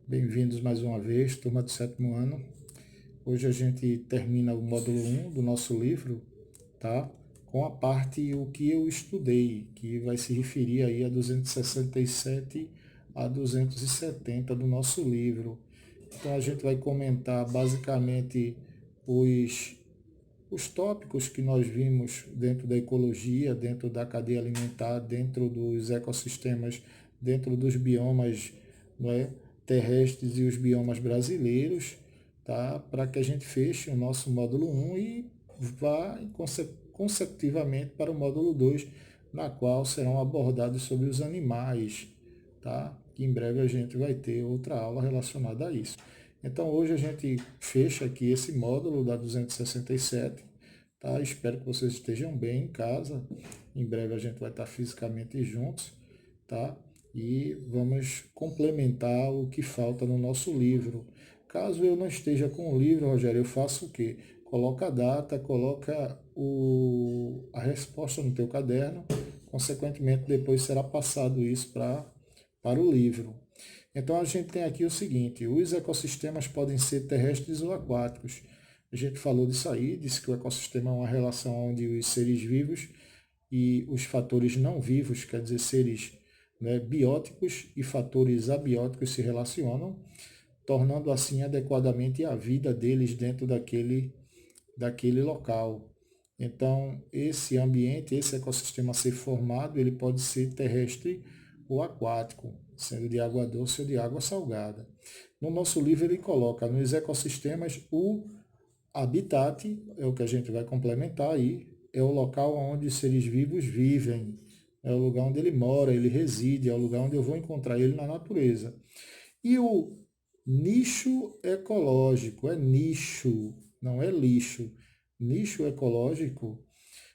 Bem-vindos mais uma vez, turma do sétimo ano. Hoje a gente termina o módulo um do nosso livro, tá? Com a parte o que eu estudei, que vai se referir aí a 267 a 270 do nosso livro. Então a gente vai comentar basicamente os, os tópicos que nós vimos dentro da ecologia, dentro da cadeia alimentar, dentro dos ecossistemas, dentro dos biomas, não é, terrestres e os biomas brasileiros, tá? Para que a gente feche o nosso módulo um e vá consecutivamente para o módulo 2, na qual serão abordados sobre os animais, tá? Que em breve a gente vai ter outra aula relacionada a isso. Então hoje a gente fecha aqui esse módulo da 267, tá? Espero que vocês estejam bem em casa. Em breve a gente vai estar fisicamente juntos, tá? E vamos complementar o que falta no nosso livro. Caso eu não esteja com o livro, Rogério, eu faço o quê? Coloca a data, coloca a resposta no teu caderno, consequentemente depois será passado isso para o livro. Então a gente tem aqui o seguinte: os ecossistemas podem ser terrestres ou aquáticos. A gente falou disso aí, disse que o ecossistema é uma relação onde os seres vivos e os fatores não vivos, quer dizer, seres, né, bióticos e fatores abióticos se relacionam, tornando assim adequadamente a vida deles dentro daquele local. Então, esse ambiente, esse ecossistema a ser formado, ele pode ser terrestre ou aquático, sendo de água doce ou de água salgada. No nosso livro ele coloca nos ecossistemas o habitat, é o que a gente vai complementar aí, é o local onde os seres vivos vivem, é o lugar onde ele mora, ele reside, é o lugar onde eu vou encontrar ele na natureza. E o nicho ecológico, é nicho, não é lixo. Nicho ecológico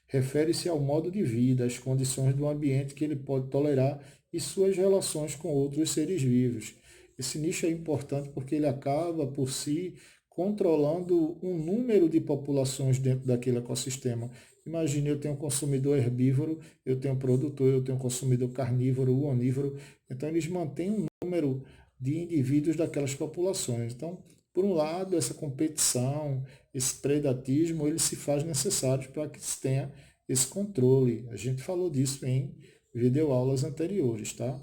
refere-se ao modo de vida, às condições do ambiente que ele pode tolerar e suas relações com outros seres vivos. Esse nicho é importante porque ele acaba, por si, controlando um número de populações dentro daquele ecossistema. Imagine, eu tenho um consumidor herbívoro, eu tenho um produtor, eu tenho um consumidor carnívoro, onívoro. Então, eles mantêm um número de indivíduos daquelas populações. Então, por um lado, essa competição, esse predatismo, ele se faz necessário para que se tenha esse controle. A gente falou disso em videoaulas anteriores, tá?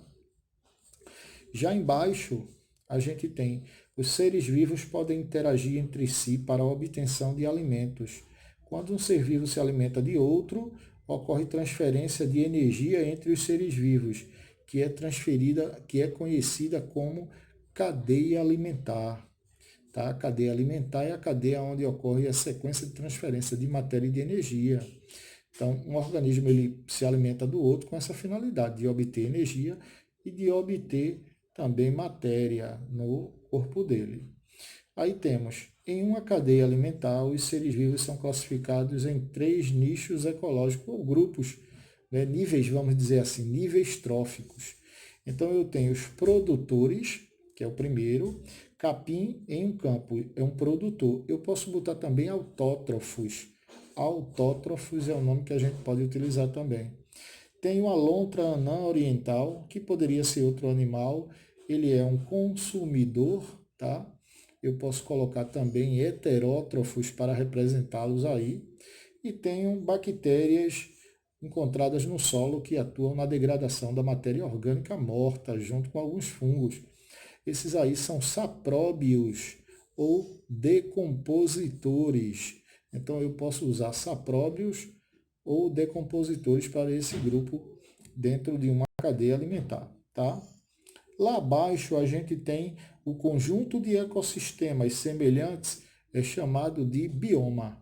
Já embaixo, a gente tem os seres vivos podem interagir entre si para a obtenção de alimentos. Quando um ser vivo se alimenta de outro, ocorre transferência de energia entre os seres vivos, que é conhecida como cadeia alimentar. Tá? A cadeia alimentar é a cadeia onde ocorre a sequência de transferência de matéria e de energia. Então, um organismo ele se alimenta do outro com essa finalidade de obter energia e de obter também matéria no corpo dele. Aí temos, em uma cadeia alimentar, os seres vivos são classificados em três nichos ecológicos ou grupos, né, níveis, vamos dizer assim, níveis tróficos. Então eu tenho os produtores, que é o primeiro, capim em um campo é um produtor. Eu posso botar também autótrofos. Autótrofos é o nome que a gente pode utilizar também. Tem o alontra anã oriental, que poderia ser outro animal. Ele é um consumidor, tá? Eu posso colocar também heterótrofos para representá-los aí. E tenho bactérias encontradas no solo que atuam na degradação da matéria orgânica morta, junto com alguns fungos. Esses aí são sapróbios ou decompositores. Então eu posso usar sapróbios ou decompositores para esse grupo dentro de uma cadeia alimentar, tá? Lá abaixo a gente tem o conjunto de ecossistemas semelhantes, é chamado de bioma.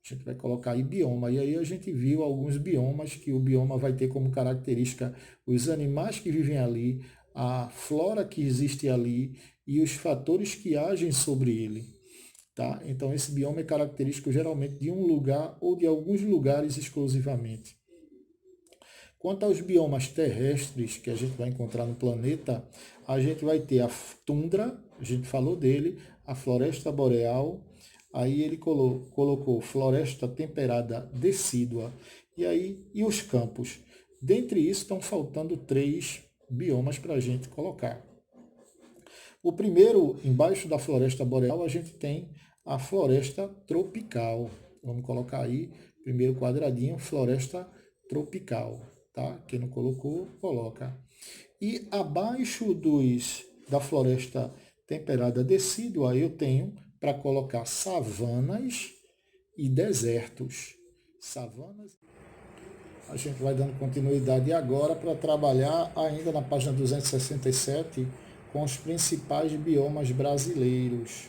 A gente vai colocar aí bioma. E aí a gente viu alguns biomas que o bioma vai ter como característica os animais que vivem ali, a flora que existe ali e os fatores que agem sobre ele. Tá? Então esse bioma é característico geralmente de um lugar ou de alguns lugares exclusivamente. Quanto aos biomas terrestres que a gente vai encontrar no planeta, a gente vai ter a tundra, a gente falou dele, a floresta boreal, aí ele colocou floresta temperada decídua, e os campos. Dentre isso estão faltando três biomas para a gente colocar. O primeiro, embaixo da floresta boreal, a gente tem a floresta tropical. Vamos colocar aí, primeiro quadradinho, floresta tropical, tá? Quem não colocou, coloca. E abaixo da floresta temperada decídua, eu tenho para colocar savanas e desertos. Savanas. A gente vai dando continuidade agora para trabalhar ainda na página 267 com os principais biomas brasileiros.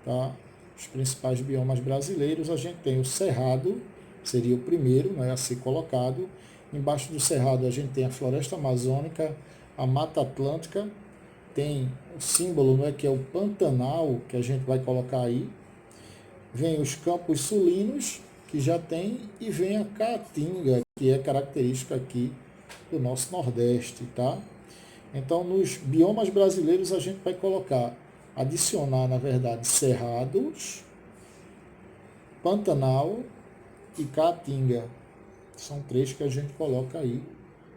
Tá? Os principais biomas brasileiros, a gente tem o Cerrado, seria o primeiro, né, a ser colocado. Embaixo do Cerrado a gente tem a Floresta Amazônica, a Mata Atlântica, tem o símbolo, né, que é o Pantanal, que a gente vai colocar aí. Vem os Campos Sulinos, que já tem, e vem a Caatinga, que é característica aqui do nosso Nordeste, tá? Então, nos biomas brasileiros, a gente vai colocar, adicionar, na verdade, Cerrados, Pantanal e Caatinga. São três que a gente coloca aí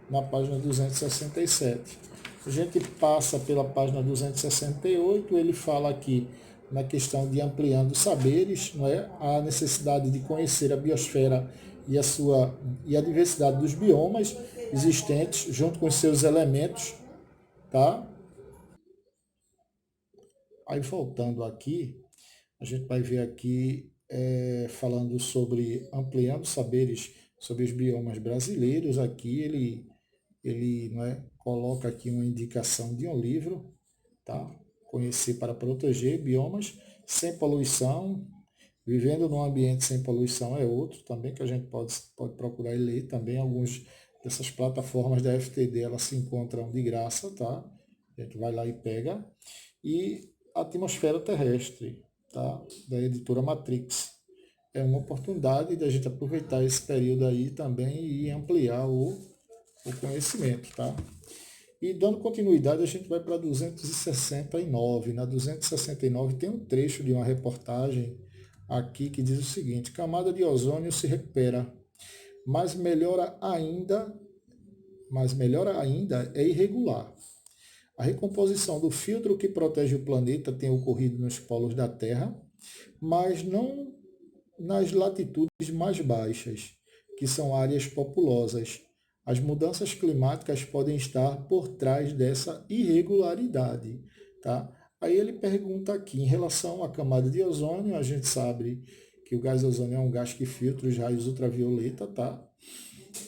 na página 267. A gente passa pela página 268, ele fala aqui na questão de ampliando saberes, não é? A necessidade de conhecer a biosfera e a diversidade dos biomas existentes, junto com os seus elementos, tá? Aí voltando aqui, a gente vai ver aqui falando sobre ampliando saberes sobre os biomas brasileiros. Aqui ele não é, coloca aqui uma indicação de um livro, tá? Conhecer para proteger biomas sem poluição, vivendo num ambiente sem poluição é outro também que a gente pode procurar e ler também. Alguns dessas plataformas da FTD elas se encontram de graça, tá? A gente vai lá e pega. E a atmosfera terrestre, tá? Da editora Matrix. É uma oportunidade da gente aproveitar esse período aí também e ampliar o conhecimento, tá? E dando continuidade, a gente vai para 269. Na 269 tem um trecho de uma reportagem aqui que diz o seguinte: camada de ozônio se recupera, mas melhora ainda é irregular. A recomposição do filtro que protege o planeta tem ocorrido nos polos da Terra, mas não nas latitudes mais baixas, que são áreas populosas. As mudanças climáticas podem estar por trás dessa irregularidade, tá? Aí ele pergunta aqui, em relação à camada de ozônio, a gente sabe que o gás ozônio é um gás que filtra os raios ultravioleta, tá?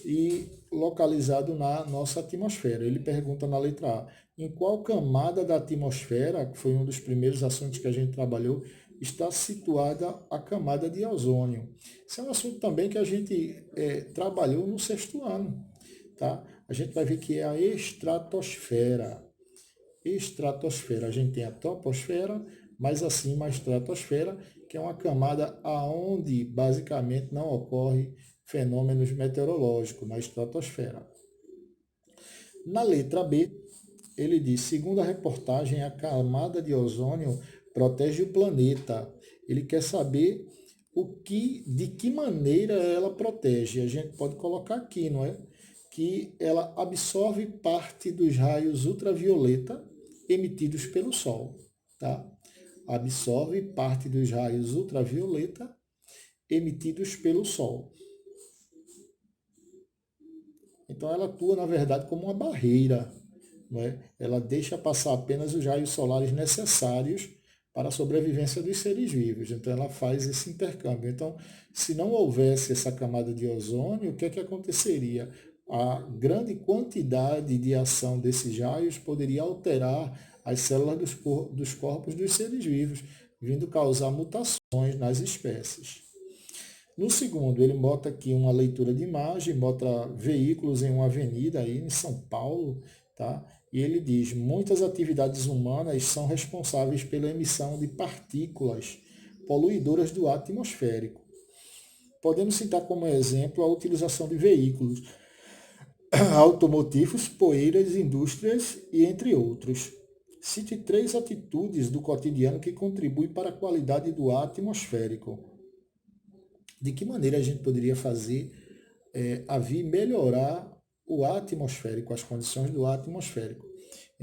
E localizado na nossa atmosfera. Ele pergunta na letra A, em qual camada da atmosfera, que foi um dos primeiros assuntos que a gente trabalhou, está situada a camada de ozônio. Esse é um assunto também que a gente trabalhou no sexto ano. Tá? A gente vai ver que é a estratosfera. Estratosfera. A gente tem a troposfera, mais acima a estratosfera, que é uma camada aonde basicamente não ocorre fenômenos meteorológicos, na estratosfera. Na letra B, ele diz, segundo a reportagem, a camada de ozônio protege o planeta. Ele quer saber de que maneira ela protege. A gente pode colocar aqui, não é? Que ela absorve parte dos raios ultravioleta emitidos pelo Sol, tá? Absorve parte dos raios ultravioleta emitidos pelo Sol. Então ela atua, na verdade, como uma barreira, não é? Ela deixa passar apenas os raios solares necessários para a sobrevivência dos seres vivos. Então ela faz esse intercâmbio. Então, se não houvesse essa camada de ozônio, o que é que aconteceria? A grande quantidade de ação desses raios poderia alterar as células dos corpos dos seres vivos, vindo causar mutações nas espécies. No segundo, ele bota aqui uma leitura de imagem, bota veículos em uma avenida aí em São Paulo, tá? E ele diz, muitas atividades humanas são responsáveis pela emissão de partículas poluidoras do ar atmosférico. Podemos citar como exemplo a utilização de veículos automotivos, poeiras, indústrias e entre outros. Cite 3 atitudes do cotidiano que contribuem para a qualidade do ar atmosférico. De que maneira a gente poderia fazer melhorar o ar atmosférico, as condições do ar atmosférico?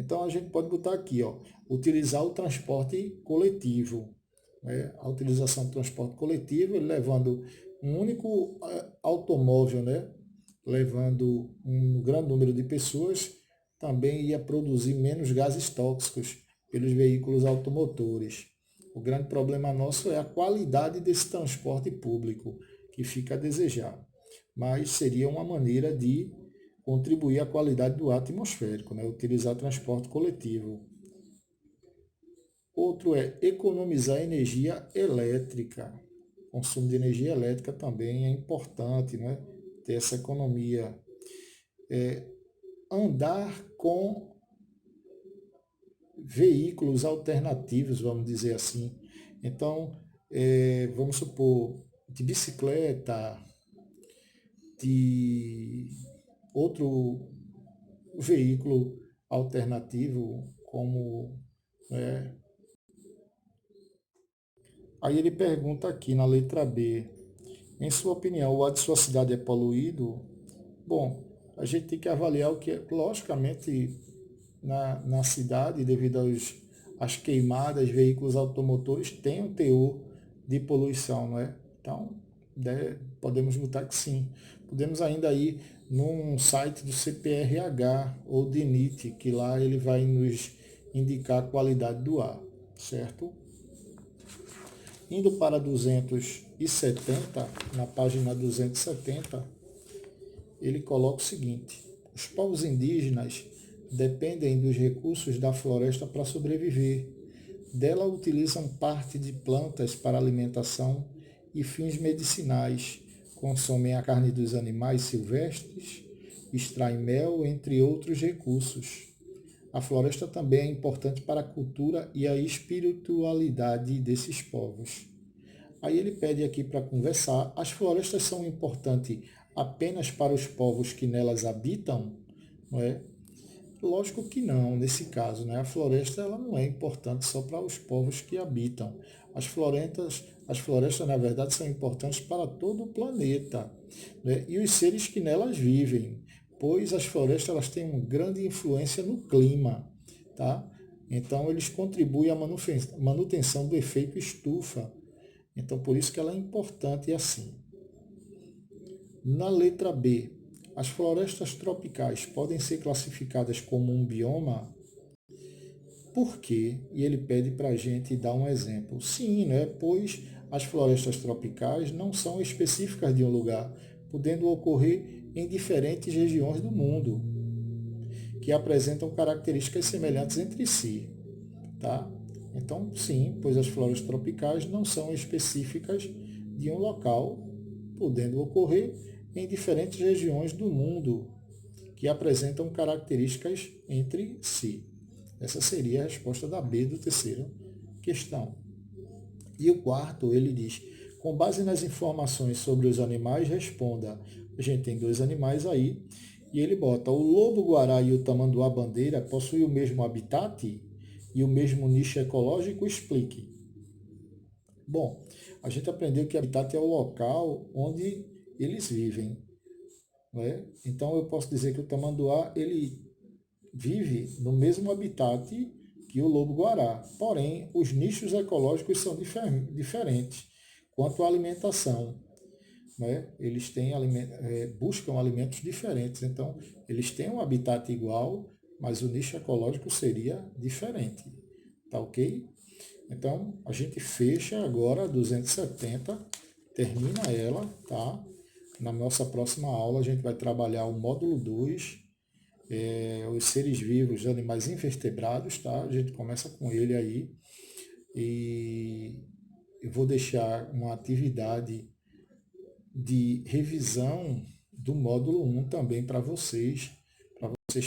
Então a gente pode botar aqui, ó, utilizar o transporte coletivo, né? A utilização do transporte coletivo, ele levando um único automóvel, né? Levando um grande número de pessoas, também ia produzir menos gases tóxicos pelos veículos automotores. O grande problema nosso é a qualidade desse transporte público, que fica a desejar. Mas seria uma maneira de contribuir à qualidade do ar atmosférico, né? Utilizar transporte coletivo. Outro é economizar energia elétrica. O consumo de energia elétrica também é importante, né? Ter essa economia. Andar com veículos alternativos, vamos dizer assim. Então, vamos supor, de bicicleta, de outro veículo alternativo, como. é, Aí ele pergunta aqui na letra B, em sua opinião, o ar de sua cidade é poluído? Bom, a gente tem que avaliar o que é, logicamente, na cidade, devido às queimadas, veículos automotores têm um teor de poluição, não é? Então, podemos botar que sim. Podemos ainda ir num site do CPRH ou DENIT, que lá ele vai nos indicar a qualidade do ar, certo? Indo para 270, na página 270, ele coloca o seguinte: os povos indígenas dependem dos recursos da floresta para sobreviver. Dela utilizam parte de plantas para alimentação e fins medicinais, consomem a carne dos animais silvestres, extraem mel, entre outros recursos. A floresta também é importante para a cultura e a espiritualidade desses povos. Aí ele pede aqui para conversar: as florestas são importantes apenas para os povos que nelas habitam? Não é? Lógico que não, nesse caso, né? A floresta ela não é importante só para os povos que habitam. As florestas, na verdade, são importantes para todo o planeta, né? E os seres que nelas vivem, pois as florestas elas têm uma grande influência no clima, tá? Então, eles contribuem à manutenção do efeito estufa. Então, por isso que ela é importante assim. Na letra B, as florestas tropicais podem ser classificadas como um bioma? Por quê? E ele pede para a gente dar um exemplo. Sim, né? Pois as florestas tropicais não são específicas de um lugar, podendo ocorrer em diferentes regiões do mundo, que apresentam características semelhantes entre si. Tá? Então, sim, pois as florestas tropicais não são específicas de um local, podendo ocorrer em diferentes regiões do mundo, que apresentam características entre si. Essa seria a resposta da B do terceiro questão. E o quarto, ele diz: com base nas informações sobre os animais, responda. A gente tem dois animais aí, e ele bota: o lobo-guará e o tamanduá-bandeira possuem o mesmo habitat e o mesmo nicho ecológico? Explique. Bom, a gente aprendeu que habitat é o local onde eles vivem, não é? Então eu posso dizer que o tamanduá ele vive no mesmo habitat que o lobo-guará, porém os nichos ecológicos são diferentes quanto à alimentação, né? Eles buscam alimentos diferentes, então eles têm um habitat igual, mas o nicho ecológico seria diferente, tá ok? Então a gente fecha agora a 270, termina ela, tá? Na nossa próxima aula a gente vai trabalhar o módulo 2, os seres vivos, animais invertebrados, tá? A gente começa com ele aí e eu vou deixar uma atividade de revisão do módulo 1 também para vocês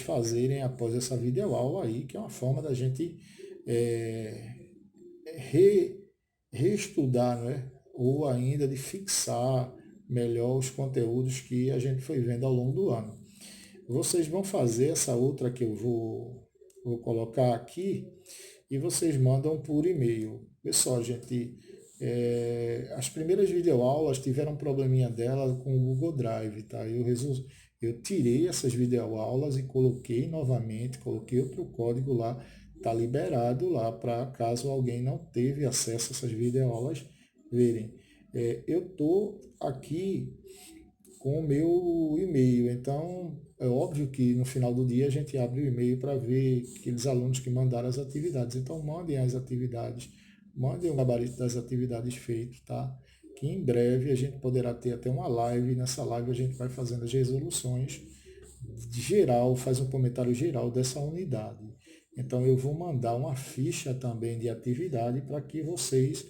fazerem após essa videoaula aí, que é uma forma da gente é, re, reestudar, né? Ou ainda de fixar melhor os conteúdos que a gente foi vendo ao longo do ano. Vocês vão fazer essa outra que eu vou colocar aqui e vocês mandam por e-mail. Pessoal, gente, as primeiras videoaulas tiveram um probleminha dela com o Google Drive, tá? Eu tirei essas videoaulas e coloquei novamente, coloquei outro código lá, está liberado lá para caso alguém não teve acesso a essas videoaulas verem. Eu estou aqui com o meu e-mail, então é óbvio que no final do dia a gente abre o e-mail para ver aqueles alunos que mandaram as atividades. Então mandem as atividades, mandem o gabarito das atividades feitas, tá? Que em breve a gente poderá ter até uma live. Nessa live a gente vai fazendo as resoluções geral, faz um comentário geral dessa unidade. Então eu vou mandar uma ficha também de atividade para que vocês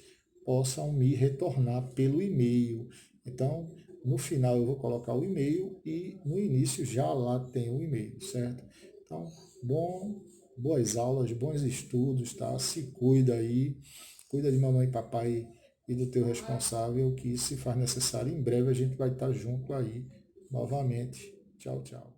possam me retornar pelo e-mail. Então, no final eu vou colocar o e-mail e no início já lá tem o e-mail, certo? Então, boas aulas, bons estudos, tá? Se cuida aí, cuida de mamãe e papai e do teu responsável, que se faz necessário, em breve a gente vai estar junto aí novamente. Tchau, tchau.